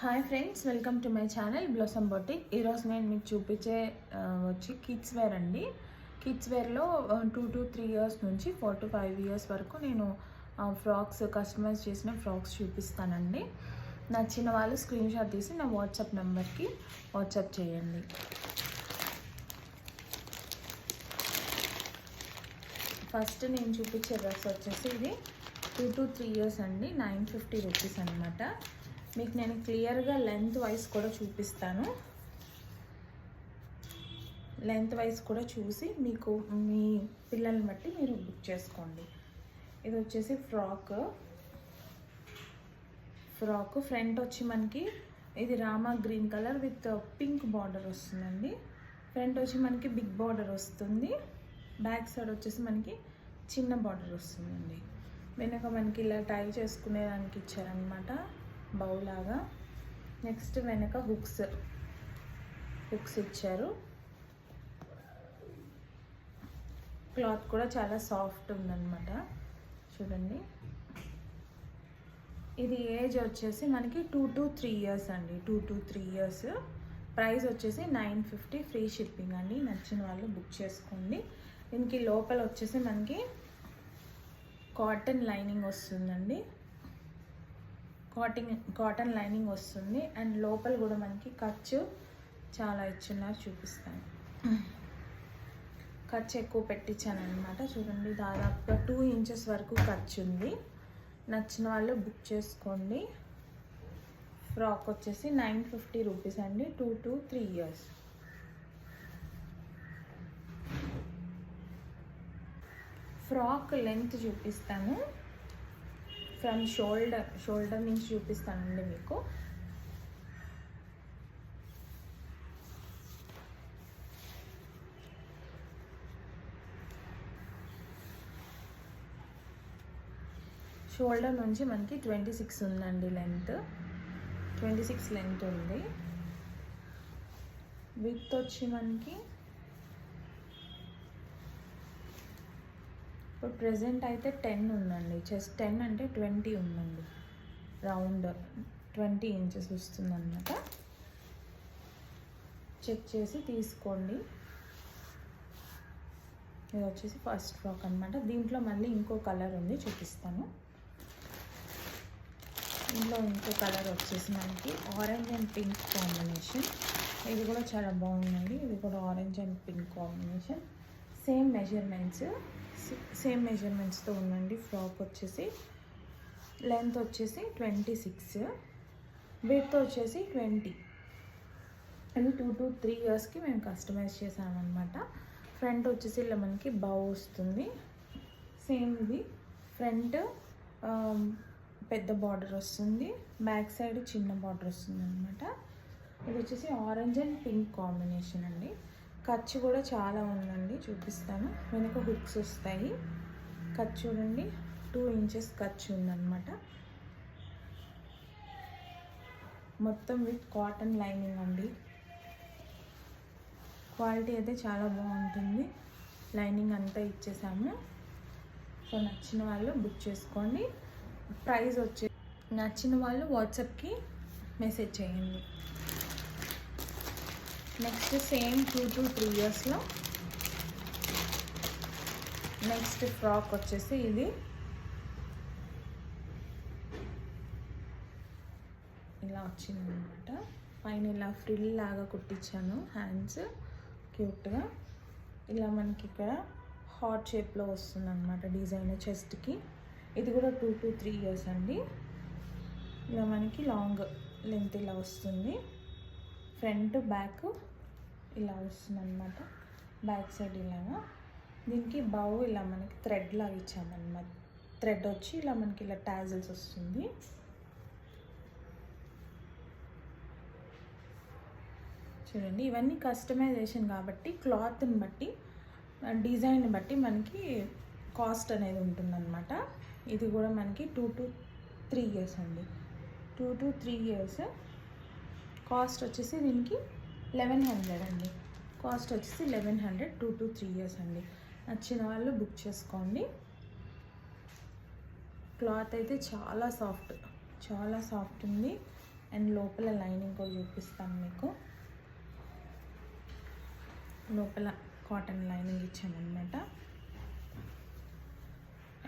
Hi friends, welcome to my channel blossom boutique. ఈరోజు నేను మీకు చూపించే వచ్చి కిడ్స్ వేర్ అండి. కిడ్స్ వేర్లో 2 to 3 ఇయర్స్ నుంచి 4 to 5 ఇయర్స్ వరకు నేను ఫ్రాక్స్ కస్టమైజ్ చేసిన ఫ్రాక్స్ చూపిస్తానండి. నచ్చిన వాళ్ళు స్క్రీన్ షాట్ తీసి నా వాట్సాప్ నెంబర్కి వాట్సాప్ చేయండి. ఫస్ట్ నేను చూపించే డ్రెస్ వచ్చేసి ఇది 2 to 3 ఇయర్స్ అండి. 950 రూపీస్ అనమాట. మీకు నేను క్లియర్గా లెంత్ వైజ్ కూడా చూపిస్తాను. లెంత్ వైజ్ కూడా చూసి మీకు మీ పిల్లల్ని బట్టి మీరు బుక్ చేసుకోండి. ఇది వచ్చేసి ఫ్రాక్ ఫ్రంట్ వచ్చి మనకి ఇది Rama green colour with pink border వస్తుందండి. ఫ్రంట్ వచ్చి మనకి బిగ్ బార్డర్ వస్తుంది. బ్యాక్ సైడ్ వచ్చేసి మనకి చిన్న బార్డర్ వస్తుందండి. వెనక మనకి ఇలా టై చేసుకునేదానికి ఇచ్చారనమాట, బౌలాగా. నెక్స్ట్ వెనక హుక్స్ ఇచ్చారు. క్లాత్ కూడా చాలా సాఫ్ట్ ఉందన్నమాట. చూడండి, ఇది ఏజ్ వచ్చేసి మనకి 2 to 3 ఇయర్స్ అండి. 2 to 3 ఇయర్స్. ప్రైస్ వచ్చేసి 950, ఫ్రీ షిప్పింగ్ అండి. నచ్చిన వాళ్ళు బుక్ చేసుకోండి. దీనికి లోపల వచ్చేసి మనకి కాటన్ లైనింగ్ వస్తుందండి. కాటన్ లైనింగ్ వస్తుంది. అండ్ లోపల కూడా మనకి ఖర్చు చాలా ఇచ్చున్నారు, చూపిస్తాను. ఖర్చు ఎక్కువ పెట్టించాను అనమాట. చూడండి, దాదాపుగా 2 ఇంచెస్ వరకు ఖర్చు ఉంది. నచ్చిన వాళ్ళు బుక్ చేసుకోండి. ఫ్రాక్ వచ్చేసి 950 రూపీస్ అండి. 2 to 3 ఇయర్స్. ఫ్రాక్ లెంత్ చూపిస్తాను. ఫ్రమ్ షోల్డర్ నుంచి చూపిస్తానండి మీకు. షోల్డర్ నుంచి మనకి 26 ఉందండి లెంత్. 26 లెంత్ ఉంది. విడ్త్ వచ్చి మనకి ఇప్పుడు ప్రెజెంట్ అయితే 10 ఉందండి. చెస్ట్ 10 అంటే 20 ఉందండి. రౌండ్ 20 ఇంచెస్ వస్తుందన్నమాట. చెక్ చేసి తీసుకోండి. ఇది వచ్చేసి ఫస్ట్ ఫ్రాక్ అనమాట. దీంట్లో మళ్ళీ ఇంకో కలర్ ఉంది, చూపిస్తాను. దీంట్లో ఇంకో కలర్ వచ్చేసి మనకి ఆరెంజ్ అండ్ పింక్ కాంబినేషన్. ఇది కూడా చాలా బాగుందండి. ఇది కూడా orange and pink combination. Same మెజర్మెంట్స్తో ఉందండి. ఫ్రాక్ వచ్చేసి లెంత్ వచ్చేసి 26, విడ్త్ వచ్చేసి 20. అది 2 to 3 ఇయర్స్కి మేము కస్టమైజ్ చేసామన్నమాట. ఫ్రంట్ వచ్చేసి ఇలా మనకి బౌ వస్తుంది. సేమ్ ఇది ఫ్రంట్ పెద్ద బార్డర్ వస్తుంది. బ్యాక్ సైడ్ చిన్న బార్డర్ వస్తుంది అనమాట. ఇది వచ్చేసి ఆరెంజ్ అండ్ పింక్ కాంబినేషన్ అండి. ఖర్చు కూడా చాలా ఉందండి, చూపిస్తాను. వెనక హుక్స్ వస్తాయి. ఖర్చు చూడండి, 2 ఇంచెస్ ఖర్చు ఉందన్నమాట. మొత్తం విత్ కాటన్ లైనింగ్ అండి. క్వాలిటీ అయితే చాలా బాగుంటుంది. లైనింగ్ అంతా ఇచ్చేసాము. సో నచ్చిన వాళ్ళు బుక్ చేసుకోండి. ప్రైస్ వచ్చే నచ్చిన వాళ్ళు వాట్సాప్కి మెసేజ్ చేయండి. నెక్స్ట్ సేమ్ 2 to 3 ఇయర్స్లో నెక్స్ట్ ఫ్రాక్ వచ్చేసి ఇది ఇలా వచ్చిందనమాట. పైన ఇలా ఫ్రిల్ లాగా కుట్టించాను. హ్యాండ్స్ క్యూట్గా ఇలా మనకి ఇక్కడ హార్ట్ షేప్లో వస్తుందన్నమాట డిజైన్ చెస్ట్కి. ఇది కూడా 2 to 3 ఇయర్స్ అండి. ఇలా మనకి లాంగ్ లెంత్ ఇలా వస్తుంది. ఫ్రంట్ బ్యాక్ ఇలా వస్తుంది అనమాట. బ్యాక్ సైడ్ ఇలాగా. దీనికి బౌ ఇలా మనకి థ్రెడ్ లాగా ఇచ్చామన్నమాట. థ్రెడ్ వచ్చి ఇలా మనకి ఇలా టాజిల్స్ వస్తుంది. చూడండి, ఇవన్నీ కస్టమైజేషన్ కాబట్టి క్లాత్ని బట్టి డిజైన్ బట్టి మనకి కాస్ట్ అనేది ఉంటుందన్నమాట. ఇది కూడా మనకి 2 to 3 ఇయర్స్ అండి. 2 to 3 ఇయర్స్. కాస్ట్ వచ్చేసి దీనికి 1100 అండి. కాస్ట్ వచ్చేసి 1100. 2 to 3 ఇయర్స్ అండి. నచ్చిన వాళ్ళు బుక్ చేసుకోండి. క్లాత్ అయితే చాలా సాఫ్ట్ ఉంది. అండ్ లోపల లైనింగ్ కూడా చూపిస్తాను మీకు. లోపల కాటన్ లైనింగ్ ఇచ్చామన్నమాట.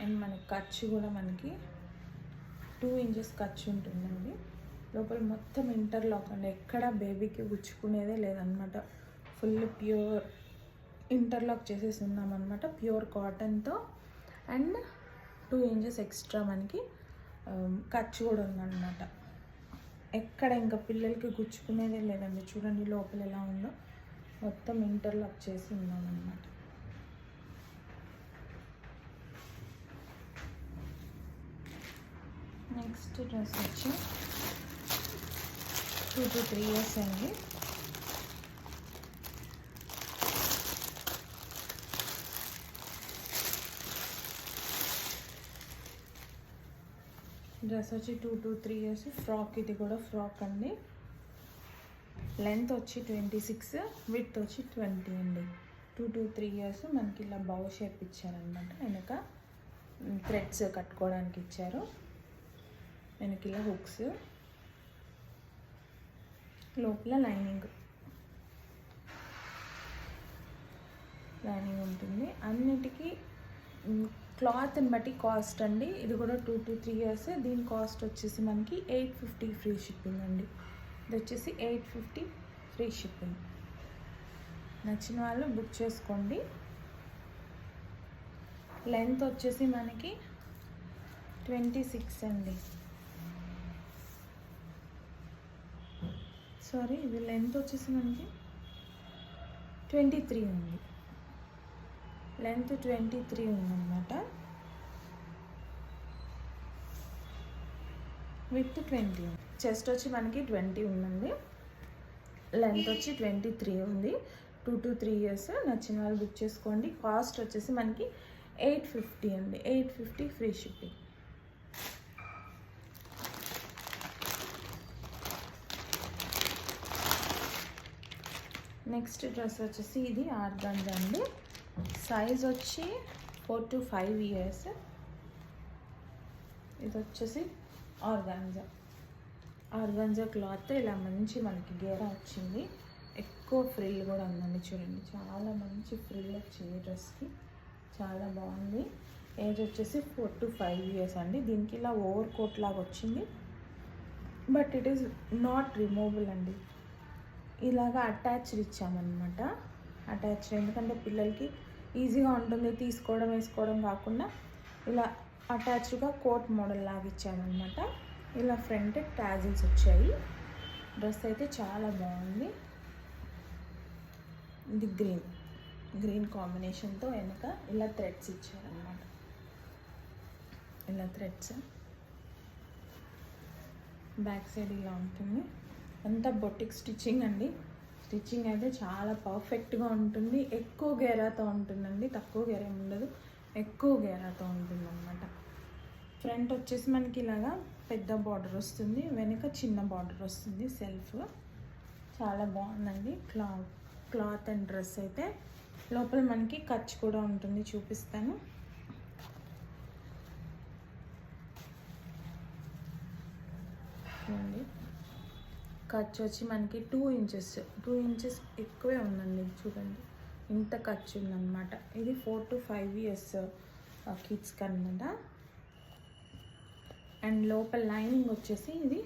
అండ్ మనకి ఖర్చు కూడా మనకి 2 ఇంచెస్ ఖర్చు ఉంటుందండి. లోపల మొత్తం ఇంటర్లాక్ అండి, ఎక్కడ బేబీకి గుచ్చుకునేదే లేదనమాట. ఫుల్ ప్యూర్ ఇంటర్లాక్ చేసేసి ఉన్నామన్నమాట ప్యూర్ కాటన్తో. అండ్ 2 ఇంచెస్ ఎక్స్ట్రా మనకి ఖర్చు కూడా ఉందన్నమాట. ఎక్కడ ఇంకా పిల్లలకి గుచ్చుకునేదే లేదండి. చూడండి లోపల ఎలా ఉందో, మొత్తం ఇంటర్లాక్ చేసి ఉన్నామన్నమాట. నెక్స్ట్ డ్రెస్ వచ్చి 2 to 3 ఇయర్స్ అండి. డ్రెస్ వచ్చి 2 to 3 ఇయర్స్ ఫ్రాక్. ఇది కూడా ఫ్రాక్ అండి. లెంత్ వచ్చి 26, విడ్త్ వచ్చి 20 అండి. 2 to 3 ఇయర్స్ మనకి ఇలా బౌ షేప్ ఇచ్చారనమాట. వెనక థ్రెడ్స్ కట్టుకోవడానికి ఇచ్చారు. వెనక ఇలా హుక్స్, లోపల లైనింగ్ ఉంటుంది. అన్నిటికీ క్లాత్ని బట్టి కాస్ట్ అండి. ఇది కూడా 2 to 3 ఇయర్స్. దీని కాస్ట్ వచ్చేసి మనకి 850 ఫ్రీ షిప్పింగ్ అండి. ఇది వచ్చేసి 850 ఫ్రీ షిప్పింగ్. నచ్చిన వాళ్ళు బుక్ చేసుకోండి. లెంత్ వచ్చేసి మనకి 26 అండి. సారీ, ఇది లెంత్ వచ్చేసి మనకి 23 ఉంది. లెంత్ 23 ఉందన్నమాట. విత్ 20. చెస్ట్ వచ్చి మనకి 20 ఉందండి. లెంత్ వచ్చి 23 ఉంది. 2 to 3 ఇయర్స్. నచ్చిన వాళ్ళు బుక్ చేసుకోండి. కాస్ట్ వచ్చేసి మనకి 850 అండి. 850 ఫ్రీ షిప్పింగ్. నెక్స్ట్ డ్రెస్ వచ్చేసి ఇది ఆర్గాంజా అండి. సైజ్ వచ్చి 4 to 5 ఇయర్స్. ఇది వచ్చేసి ఆర్గాంజా క్లాత్. ఇలా మంచి మనకి గేరా వచ్చింది. ఎక్కువ ఫ్రిల్ కూడా ఉందండి. చూడండి, చాలా మంచి ఫ్రిల్ వచ్చింది డ్రెస్కి. చాలా బాగుంది. ఏజ్ వచ్చేసి 4 to 5 ఇయర్స్ అండి. దీనికి ఇలా ఓవర్ కోట్ లాగా వచ్చింది, but it is not removable అండి. ఇలాగా అటాచ్డ్ ఇచ్చామన్నమాట. అటాచ్డ్ ఎందుకంటే పిల్లలకి ఈజీగా ఉంటుంది తీసుకోవడం వేసుకోవడం కాకుండా ఇలా అటాచ్డ్గా కోట్ మోడల్ లాగా ఇచ్చామన్నమాట. ఇలా ఫ్రంట్ టాజిల్స్ వచ్చాయి. డ్రెస్ అయితే చాలా బాగుంది. ఇది గ్రీన్ కాంబినేషన్తో వెనక ఇలా థ్రెడ్స్ ఇచ్చారన్నమాట. ఇలా థ్రెడ్స్ బ్యాక్ సైడ్ ఇలా ఉంటుంది. అంతా బొటిక్ స్టిచ్చింగ్ అండి. స్టిచ్చింగ్ అయితే చాలా పర్ఫెక్ట్గా ఉంటుంది. ఎక్కువ గేరాతో ఉంటుందండి, తక్కువ గేరా ఉండదు, ఎక్కువ గేరాతో ఉంటుంది అన్నమాట. ఫ్రంట్ వచ్చేసి మనకి ఇలాగా పెద్ద బార్డర్ వస్తుంది, వెనుక చిన్న బార్డర్ వస్తుంది సెల్ఫ్. చాలా బాగుందండి క్లాత్ అండ్ డ్రెస్ అయితే. లోపల మనకి ఖర్చు కూడా ఉంటుంది, చూపిస్తాను. ఖర్చు వచ్చి మనకి 2 ఇంచెస్ ఎక్కువే ఉందండి. చూడండి, ఇంత ఖర్చు ఉందన్నమాట. ఇది 4 to 5 ఇయర్స్ కిడ్స్కి అనమాట. అండ్ లోపల లైనింగ్ వచ్చేసి ఇది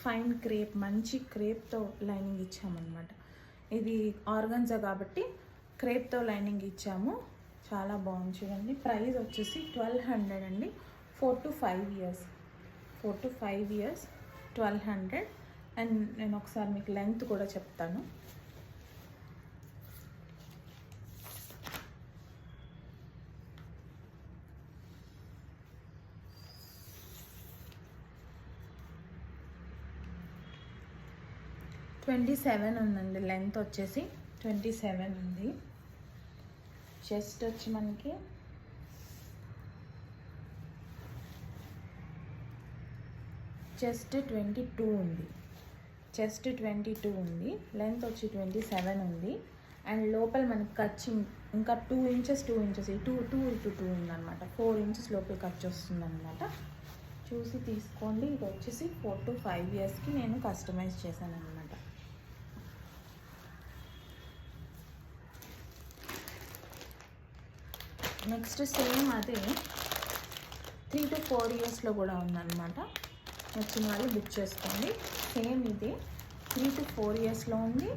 ఫైన్ క్రేప్, మంచి క్రేప్తో లైనింగ్ ఇచ్చామన్నమాట. ఇది ఆర్గన్జా కాబట్టి క్రేప్తో లైనింగ్ ఇచ్చాము. చాలా బాగుంది చూడండి. ప్రైస్ వచ్చేసి 1200 అండి. 4 to 5 ఇయర్స్ 1200. అండ్ నేను ఒకసారి మీకు లెంత్ కూడా చెప్తాను. ట్వంటీ 27 ఉందండి. లెంత్ వచ్చేసి 27 ఉంది. చెస్ట్ వచ్చి మనకి చెస్ట్ 22 ఉంది. లెంత్ వచ్చి 27 ఉంది. అండ్ లోపల మనకి ఖర్చు ఇంకా 2 ఇంచెస్ 2 ఇంచెస్ 2 ఉందన్నమాట. 4 ఇంచెస్ లోపల ఖర్చు వస్తుందన్నమాట. చూసి తీసుకోండి. ఇది వచ్చేసి 4 to 5 ఇయర్స్కి నేను కస్టమైజ్ చేశాను అనమాట. నెక్స్ట్ సేమ్ అదే 3 to 4 ఇయర్స్లో కూడా ఉందన్నమాట. నచ్చిన వాళ్ళు బుక్ చేసుకోండి. సేమ్ ఇది 3 to 4 ఇయర్స్లో ఉంది,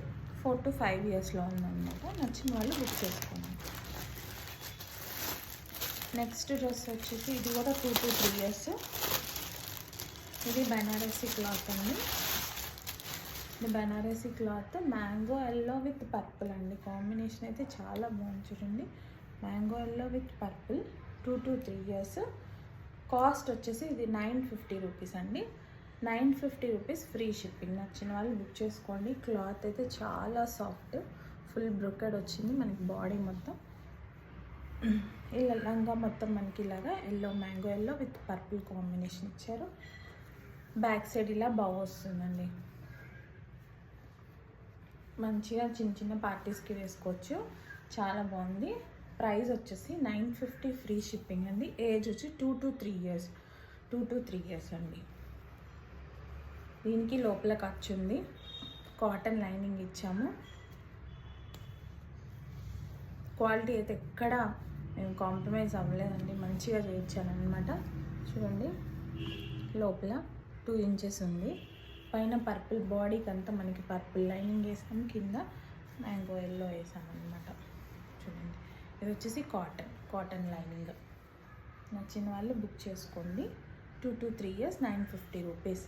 4 to 5 ఇయర్స్లో ఉందన్నమాట. నచ్చిన వాళ్ళు బుక్ చేసుకోండి. నెక్స్ట్ డ్రెస్ వచ్చేసి ఇది కూడా 2 to 3 ఇయర్స్. ఇది బనారసీ క్లాత్ అండి. ఇది Banarasi cloth mango yellow with purple అండి. కాంబినేషన్ అయితే చాలా బాగుంది చూడండి. Mango yellow with purple 2 to 3 years. Cost వచ్చేసి ఇది 950 రూపీస్ అండి. 950 రూపీస్ ఫ్రీ షిప్పింగ్. నచ్చిన వాళ్ళు బుక్ చేసుకోండి. క్లాత్ అయితే చాలా సాఫ్ట్, ఫుల్ బ్రొకెడ్ వచ్చింది మనకి బాడీ మొత్తం. ఇలా లంగా మొత్తం మనకి ఇలాగా yellow mango yellow with purple combination ఇచ్చారు. బ్యాక్ సైడ్ ఇలా బాగా వస్తుందండి. మంచిగా చిన్న చిన్న పార్టీస్కి వేసుకోవచ్చు. చాలా బాగుంది. ప్రైస్ వచ్చేసి 950 ఫ్రీ షిప్పింగ్ అండి. ఏజ్ వచ్చి 2 to 3 ఇయర్స్. 2 to 3 ఇయర్స్ అండి. దీనికి లోపల ఖర్చు ఉంది. కాటన్ లైనింగ్ ఇచ్చాము. క్వాలిటీ అయితే ఎక్కడ మేము కాంప్రమైజ్ అవ్వలేదండి. మంచిగా చేయించాను అనమాట. చూడండి లోపల 2 ఇంచెస్ ఉంది. పైన పర్పుల్ బాడీకి అంతా మనకి పర్పుల్ లైనింగ్ వేసాం, కింద మ్యాంగో ఎల్లో వేసాం అనమాట. చూడండి ఇది వచ్చేసి కాటన్ లైనింగ్. నచ్చిన వాళ్ళు బుక్ చేసుకోండి. 2 to 3 ఇయర్స్ 950 రూపీస్.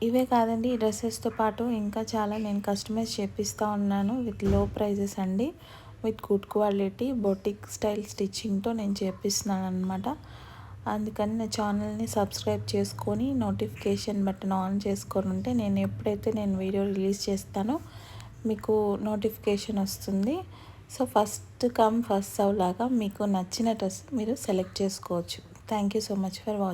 ఇవే కాదండి, ఈ డ్రెస్సెస్తో పాటు ఇంకా చాలా నేను కస్టమైజ్ చేపిస్తూ ఉన్నాను విత్ లో ప్రైజెస్ అండి. With good quality boutique style స్టిచ్చింగ్తో నేను చేపిస్తున్నాను అనమాట. అందుకని నా ఛానల్ని సబ్స్క్రైబ్ చేసుకొని నోటిఫికేషన్ బటన్ ఆన్ చేసుకొని ఉంటే నేను ఎప్పుడైతే నేను వీడియో రిలీజ్ చేస్తానో మీకు నోటిఫికేషన్ వస్తుంది. So first come first serve లాగా మీకు నచ్చిన డ్రెస్ మీరు సెలెక్ట్ చేసుకోవచ్చు. Thank you so much for watching.